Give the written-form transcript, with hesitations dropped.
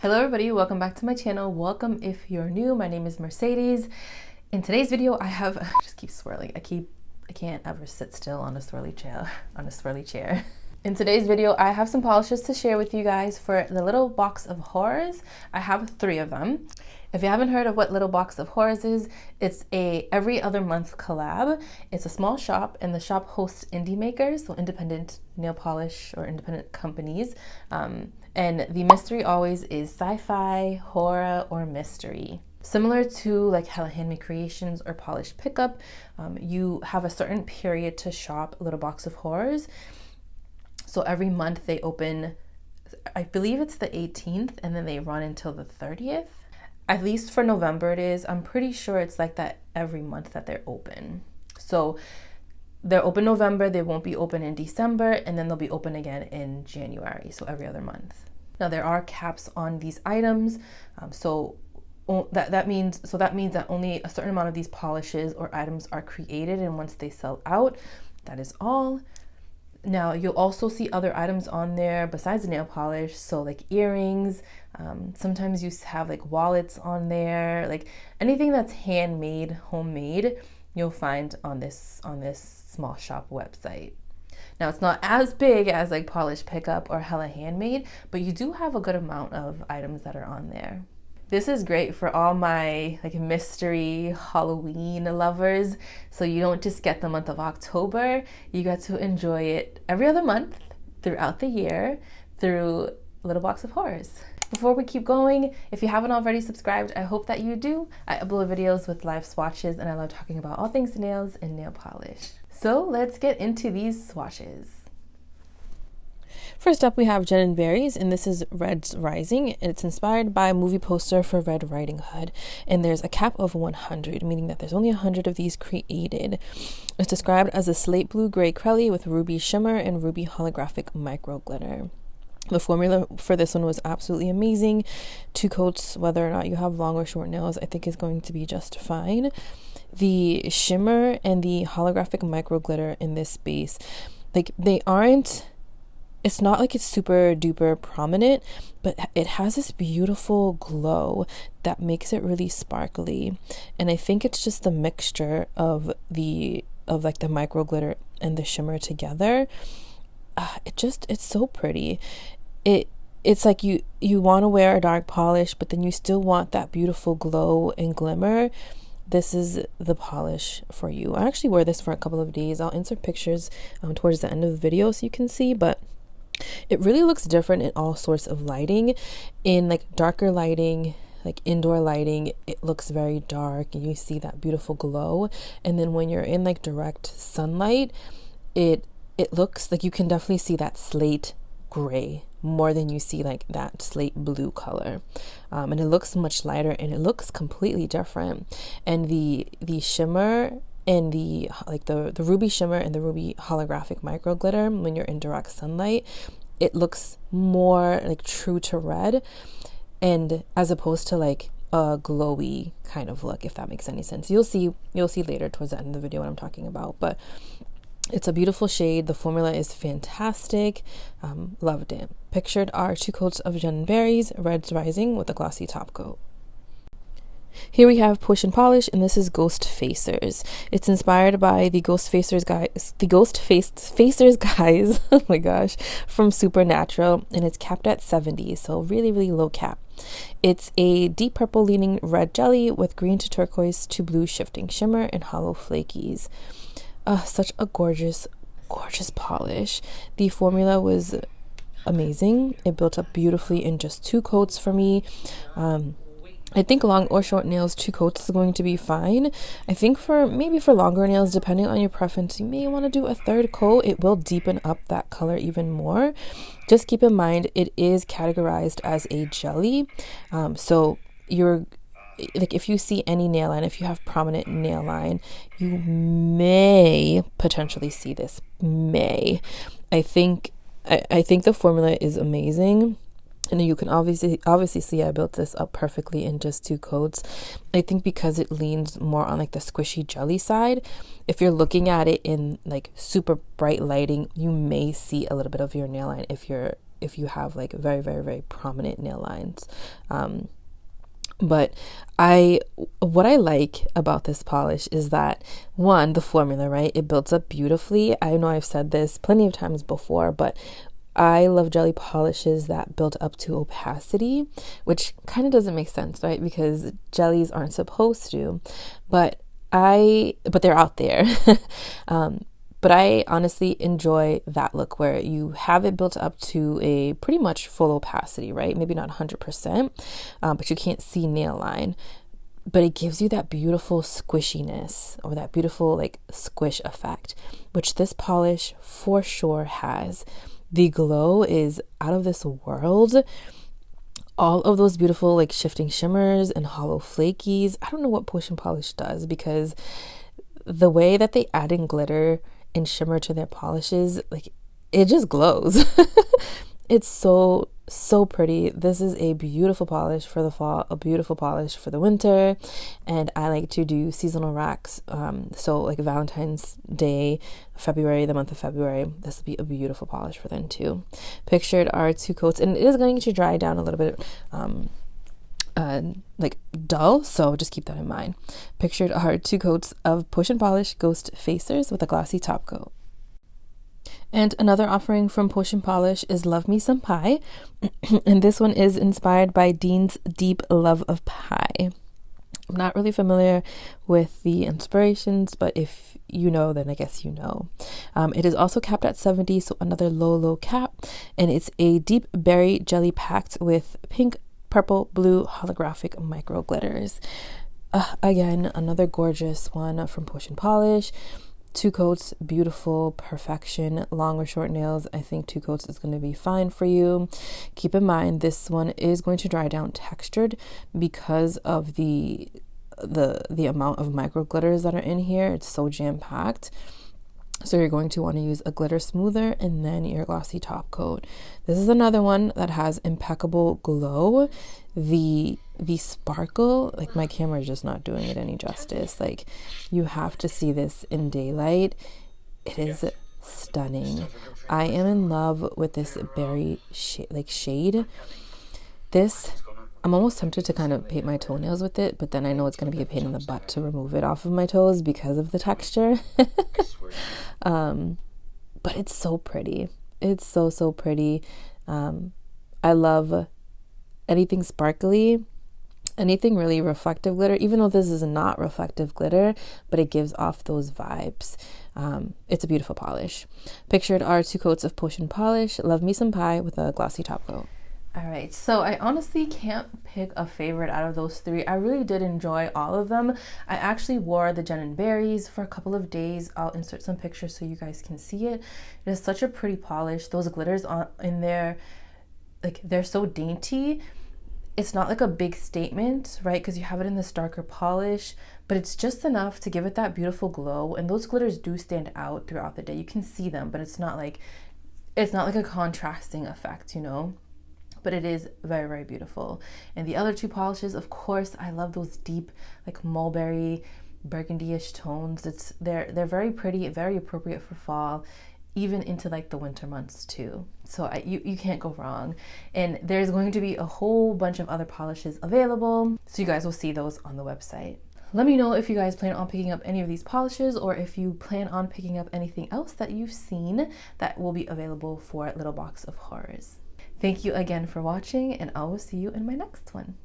Hello everybody, welcome back to my channel. Welcome if you're new. My name is Mercedes. In today's video, I just keep swirling. I can't ever sit still on a swirly chair. In today's video, I have some polishes to share with you guys for the Little Box of Horrors. I have 3 of them. If you haven't heard of what Little Box of Horrors is, it's a every other month collab. It's a small shop, and the shop hosts indie makers, so independent nail polish or independent companies. And the mystery always is sci-fi, horror, or mystery. Similar to like Hella Handmade Creations or Polish Pickup, you have a certain period to shop Little Box of Horrors. So every month they open, I believe it's the 18th, and then they run until the 30th. At least for November it is. I'm pretty sure it's like that every month that they're open. So they're open November, they won't be open in December, and then they'll be open again in January, so every other month. Now there are caps on these items, so that means that only a certain amount of these polishes or items are created, and once they sell out, that is all. Now you'll also see other items on there besides the nail polish, so like earrings, sometimes you have like wallets on there, like anything that's handmade, homemade, you'll find on this small shop website. Now it's not as big as like Polish Pickup or Hella Handmade, but you do have a good amount of items that are on there. This is great for all my like mystery Halloween lovers. So you don't just get the month of October, you get to enjoy it every other month throughout the year through Little Box of Horrors. Before we keep going, if you haven't already subscribed, I hope that you do. I upload videos with live swatches, and I love talking about all things nails and nail polish. So let's get into these swatches. First up, we have Jen & Berries, and this is Red's Rising. It's inspired by a movie poster for Red Riding Hood, and there's a cap of 100, meaning that there's only 100 of these created. It's described as a slate blue gray crelly with ruby shimmer and ruby holographic micro glitter. The formula for this one was absolutely amazing. 2 coats, whether or not you have long or short nails, I think is going to be just fine. The shimmer and the holographic micro glitter in this base, like it's not like it's super duper prominent, but it has this beautiful glow that makes it really sparkly. And I think it's just the mixture of like the micro glitter and the shimmer together. It's so pretty. It's like you want to wear a dark polish, but then you still want that beautiful glow and glimmer. This is the polish for you. I actually wear this for a couple of days. I'll insert pictures towards the end of the video so you can see, but it really looks different in all sorts of lighting. In like darker lighting, like indoor lighting, it looks very dark and you see that beautiful glow. And then when you're in like direct sunlight, it looks like you can definitely see that slate gray more than you see like that slate blue color, and it looks much lighter and it looks completely different. And the shimmer and the ruby shimmer and the ruby holographic micro glitter, when you're in direct sunlight, it looks more like true to red, and as opposed to like a glowy kind of look, if that makes any sense. You'll see later towards the end of the video what I'm talking about, but it's a beautiful shade. The formula is fantastic. Loved it. Pictured are 2 coats of Jen & Berries, Red's Rising with a glossy top coat. Here we have Potion Polish, and this is Ghost Facers. It's inspired by the Ghost Facers guys, oh my gosh, from Supernatural, and it's capped at 70, so really, really low cap. It's a deep purple leaning red jelly with green to turquoise to blue shifting shimmer and hollow flakies. Such a gorgeous polish. The formula was amazing. It built up beautifully in just 2 coats for me. I think long or short nails, 2 coats is going to be fine. I think for longer nails, depending on your preference, you may want to do a 3rd coat. It will deepen up that color even more. Just keep in mind, it is categorized as a jelly. So you're like, if you see any nail line, if you have prominent nail line, you may potentially see this. I think the formula is amazing. And you can obviously see I built this up perfectly in just 2 coats. I think because it leans more on like the squishy jelly side, if you're looking at it in like super bright lighting, you may see a little bit of your nail line if you're if you have like very, very, very prominent nail lines. But what I like about this polish is that, one, the formula, right? It builds up beautifully. I know I've said this plenty of times before, but I love jelly polishes that build up to opacity, which kind of doesn't make sense, right? Because jellies aren't supposed to, but they're out there. But I honestly enjoy that look where you have it built up to a pretty much full opacity, right? Maybe not 100%, but you can't see nail line. But it gives you that beautiful squishiness, or that beautiful like squish effect, which this polish for sure has. The glow is out of this world. All of those beautiful like shifting shimmers and hollow flakies. I don't know what Potion Polish does, because the way that they add in glitter and shimmer to their polishes, like, it just glows. It's so pretty. This is a beautiful polish for the fall, a beautiful polish for the winter, and I like to do seasonal racks. So like Valentine's Day, February, the month of February, this will be a beautiful polish for them too. Pictured are 2 coats, and it is going to dry down a little bit like dull, so just keep that in mind. Pictured are 2 coats of Potion Polish Ghost Facers with a glossy top coat. And another offering from Potion Polish is Love Me Some Pie, and this one is inspired by Dean's deep love of pie. I'm not really familiar with the inspirations, but if you know, then I guess you know. It is also capped at 70, so another low cap, and it's a deep berry jelly packed with pink, purple, blue holographic micro glitters. Again, another gorgeous one from Potion Polish. 2 coats, beautiful, perfection. Long or short nails, I think 2 coats is going to be fine for you. Keep in mind, this one is going to dry down textured because of the amount of micro glitters that are in here. It's so jam-packed. So you're going to want to use a glitter smoother and then your glossy top coat. This is another one that has impeccable glow. The sparkle, like, my camera is just not doing it any justice. Like, you have to see this in daylight. It is stunning. I am in love with this berry shade. This, I'm almost tempted to kind of paint my toenails with it, but then I know it's going to be a pain in the butt to remove it off of my toes because of the texture. But it's so pretty. It's so pretty. I love anything sparkly, anything really reflective glitter, even though this is not reflective glitter, but it gives off those vibes. It's a beautiful polish. Pictured are 2 coats of Potion Polish Love Me Some Pie with a glossy top coat. All right, so I honestly can't pick a favorite out of those 3. I really did enjoy all of them. I actually wore the Jen and Berries for a couple of days. I'll insert some pictures so you guys can see it. It is such a pretty polish. Those glitters in there, like, they're so dainty. It's not like a big statement, right? Because you have it in this darker polish, but it's just enough to give it that beautiful glow. And those glitters do stand out throughout the day. You can see them, but it's not like a contrasting effect, you know? But it is very, very beautiful. And the other 2 polishes, of course, I love those deep, like, mulberry, burgundy-ish tones. They're very pretty, very appropriate for fall, even into like the winter months too. So you can't go wrong. And there's going to be a whole bunch of other polishes available, so you guys will see those on the website. Let me know if you guys plan on picking up any of these polishes, or if you plan on picking up anything else that you've seen that will be available for Little Box of Horrors. Thank you again for watching, and I will see you in my next one.